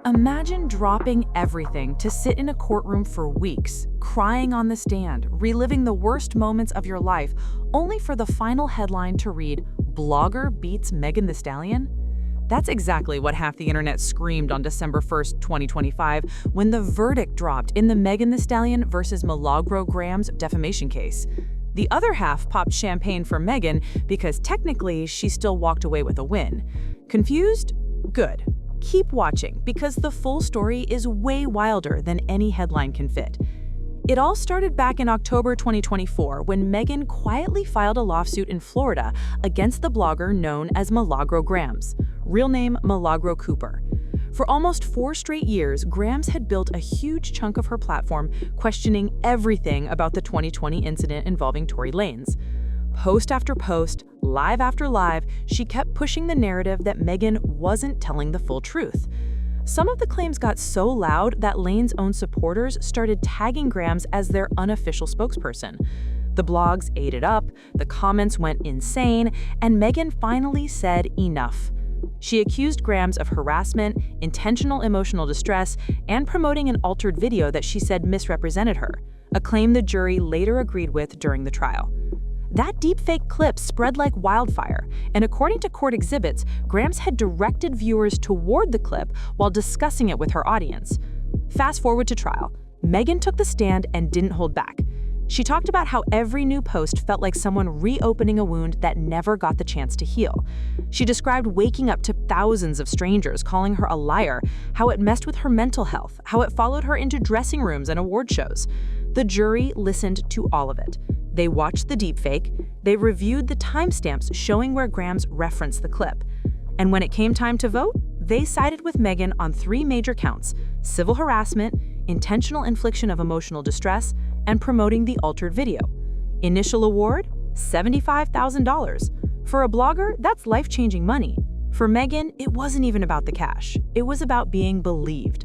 Imagine dropping everything to sit in a courtroom for weeks, crying on the stand, reliving the worst moments of your life, only for the final headline to read, "Blogger beats Megan Thee Stallion?" That's exactly what half the internet screamed on December 1st, 2025, when the verdict dropped in the Megan Thee Stallion versus Milagro Graham's defamation case. The other half popped champagne for Megan because technically she still walked away with a win. Confused? Good. Keep watching because the full story is way wilder than any headline can fit. It all started back in October 2024 when Megan quietly filed a lawsuit in Florida against the blogger known as Milagro Grams, real name Milagro Cooper. For almost 4 straight years, Grams had built a huge chunk of her platform questioning everything about the 2020 incident involving Tory Lanez. Post after post, live after live, she kept pushing the narrative that Megan wasn't telling the full truth. Some of the claims got so loud that Lane's own supporters started tagging Grams as their unofficial spokesperson. The blogs ate it up, the comments went insane, and Megan finally said enough. She accused Grams of harassment, intentional emotional distress, and promoting an altered video that she said misrepresented her, a claim the jury later agreed with during the trial. That deepfake clip spread like wildfire, and according to court exhibits, Grams had directed viewers toward the clip while discussing it with her audience. Fast forward to trial. Megan took the stand and didn't hold back. She talked about how every new post felt like someone reopening a wound that never got the chance to heal. She described waking up to thousands of strangers calling her a liar, how it messed with her mental health, how it followed her into dressing rooms and award shows. The jury listened to all of it. They watched the deepfake, they reviewed the timestamps showing where Grams referenced the clip. And when it came time to vote, they sided with Megan on 3 major counts: civil harassment, intentional infliction of emotional distress, and promoting the altered video. Initial award? $75,000. For a blogger, that's life-changing money. For Megan, it wasn't even about the cash. It was about being believed.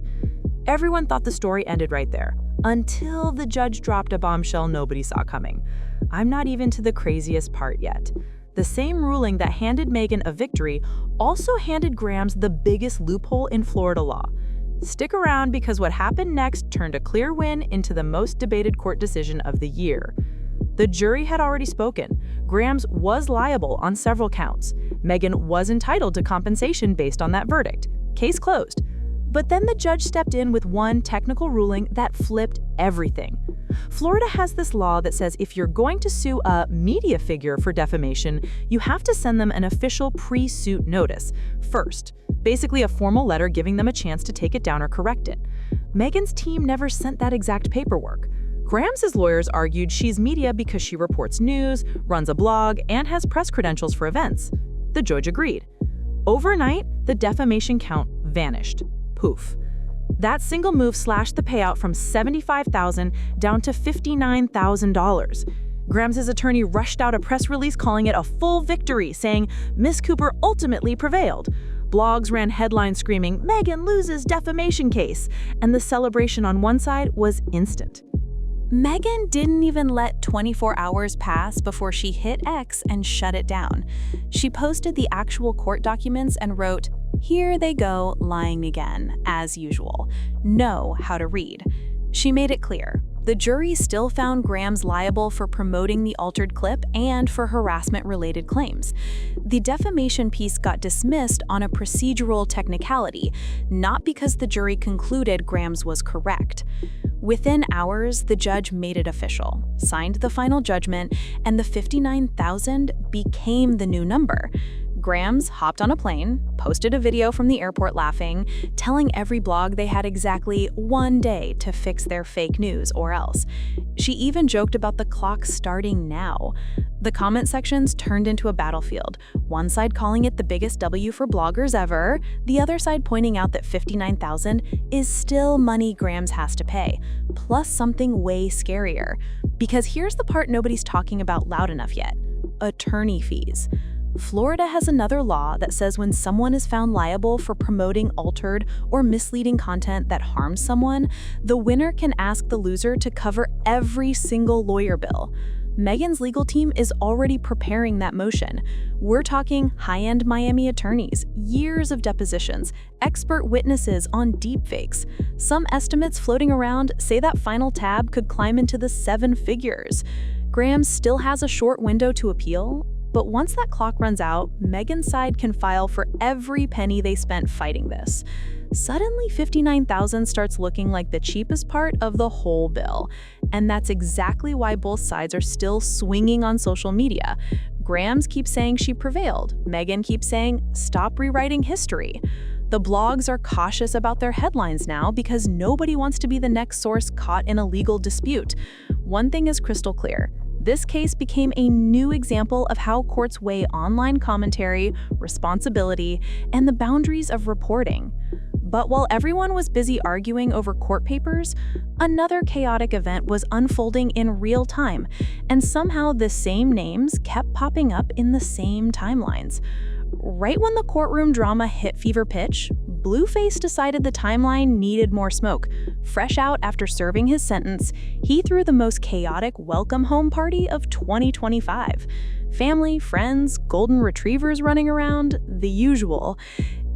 Everyone thought the story ended right there, until the judge dropped a bombshell nobody saw coming. I'm not even to the craziest part yet. The same ruling that handed Megan a victory also handed Grams the biggest loophole in Florida law. Stick around because what happened next turned a clear win into the most debated court decision of the year. The jury had already spoken. Grams was liable on several counts. Megan was entitled to compensation based on that verdict. Case closed. But then the judge stepped in with one technical ruling that flipped everything. Florida has this law that says if you're going to sue a media figure for defamation, you have to send them an official pre-suit notice first, basically a formal letter giving them a chance to take it down or correct it. Megan's team never sent that exact paperwork. Grams' lawyers argued she's media because she reports news, runs a blog, and has press credentials for events. The judge agreed. Overnight, the defamation count vanished. Poof. That single move slashed the payout from $75,000 down to $59,000. Grams' attorney rushed out a press release calling it a full victory, saying Miss Cooper ultimately prevailed. Blogs ran headlines screaming, "Megan loses defamation case," and the celebration on one side was instant. Megan didn't even let 24 hours pass before she hit X and shut it down. She posted the actual court documents and wrote, "Here they go, lying again, as usual. Know how to read." She made it clear. The jury still found Grams liable for promoting the altered clip and for harassment-related claims. The defamation piece got dismissed on a procedural technicality, not because the jury concluded Grams was correct. Within hours, the judge made it official, signed the final judgment, and the $59,000 became the new number. Grams hopped on a plane, posted a video from the airport laughing, telling every blog they had exactly 1 day to fix their fake news or else. She even joked about the clock starting now. The comment sections turned into a battlefield, one side calling it the biggest W for bloggers ever, the other side pointing out that $59,000 is still money Grams has to pay, plus something way scarier. Because here's the part nobody's talking about loud enough yet: attorney fees. Florida has another law that says when someone is found liable for promoting altered or misleading content that harms someone, the winner can ask the loser to cover every single lawyer bill. Meghan's legal team is already preparing that motion. We're talking high-end Miami attorneys, years of depositions, expert witnesses on deepfakes. Some estimates floating around say that final tab could climb into the 7 figures. Graham still has a short window to appeal, but once that clock runs out, Meghan's side can file for every penny they spent fighting this. Suddenly, $59,000 starts looking like the cheapest part of the whole bill. And that's exactly why both sides are still swinging on social media. Graham's keeps saying she prevailed. Meghan keeps saying, stop rewriting history. The blogs are cautious about their headlines now because nobody wants to be the next source caught in a legal dispute. One thing is crystal clear. This case became a new example of how courts weigh online commentary, responsibility, and the boundaries of reporting. But while everyone was busy arguing over court papers, another chaotic event was unfolding in real time, and somehow the same names kept popping up in the same timelines. Right when the courtroom drama hit fever pitch, Blueface decided the timeline needed more smoke. Fresh out after serving his sentence, he threw the most chaotic welcome home party of 2025. Family, friends, golden retrievers running around, the usual.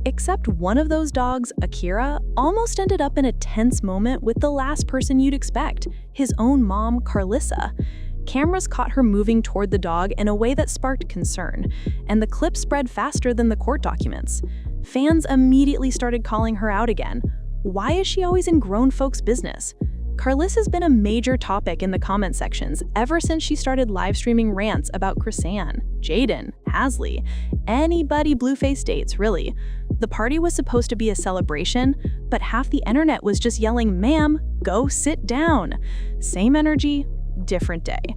Except one of those dogs, Akira, almost ended up in a tense moment with the last person you'd expect, his own mom, Carlissa. Cameras caught her moving toward the dog in a way that sparked concern, and the clip spread faster than the court documents. Fans immediately started calling her out again. Why is she always in grown folks' business? Carlissa's been a major topic in the comment sections ever since she started live streaming rants about Chrisanne, Jaden, Hasley, anybody Blueface dates, really. The party was supposed to be a celebration, but half the internet was just yelling, "Ma'am, go sit down." Same energy, different day.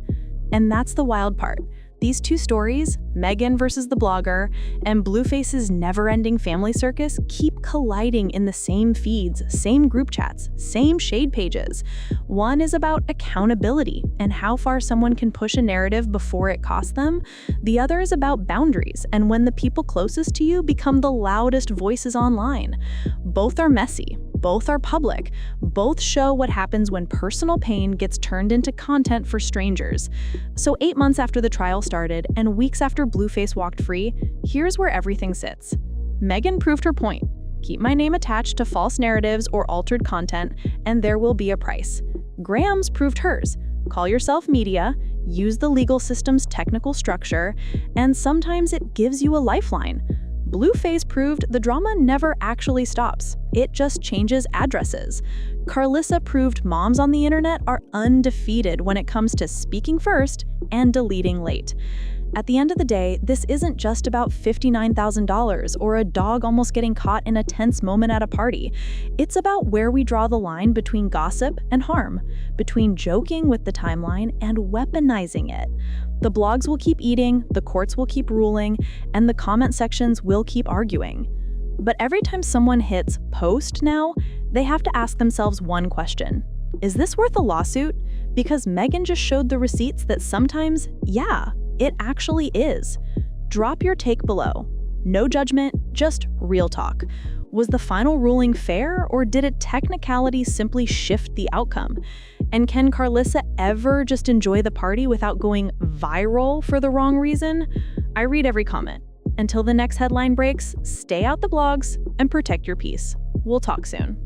And that's the wild part. These two stories, Meghan versus the blogger, and Blueface's never-ending family circus, keep colliding in the same feeds, same group chats, same shade pages. One is about accountability and how far someone can push a narrative before it costs them. The other is about boundaries and when the people closest to you become the loudest voices online. Both are messy. Both are public. Both show what happens when personal pain gets turned into content for strangers. So 8 months after the trial started and weeks after Blueface walked free, here's where everything sits. Meghan proved her point. Keep my name attached to false narratives or altered content, and there will be a price. Graham's proved hers. Call yourself media, use the legal system's technical structure, and sometimes it gives you a lifeline. Blueface proved the drama never actually stops. It just changes addresses. Carlissa proved moms on the internet are undefeated when it comes to speaking first and deleting late. At the end of the day, this isn't just about $59,000 or a dog almost getting caught in a tense moment at a party. It's about where we draw the line between gossip and harm, between joking with the timeline and weaponizing it. The blogs will keep eating, the courts will keep ruling, and the comment sections will keep arguing. But every time someone hits post now, they have to ask themselves one question. Is this worth a lawsuit? Because Meghan just showed the receipts that sometimes, yeah, it actually is. Drop your take below. No judgment, just real talk. Was the final ruling fair, or did a technicality simply shift the outcome? And can Carlissa ever just enjoy the party without going viral for the wrong reason? I read every comment. Until the next headline breaks, stay out the blogs and protect your peace. We'll talk soon.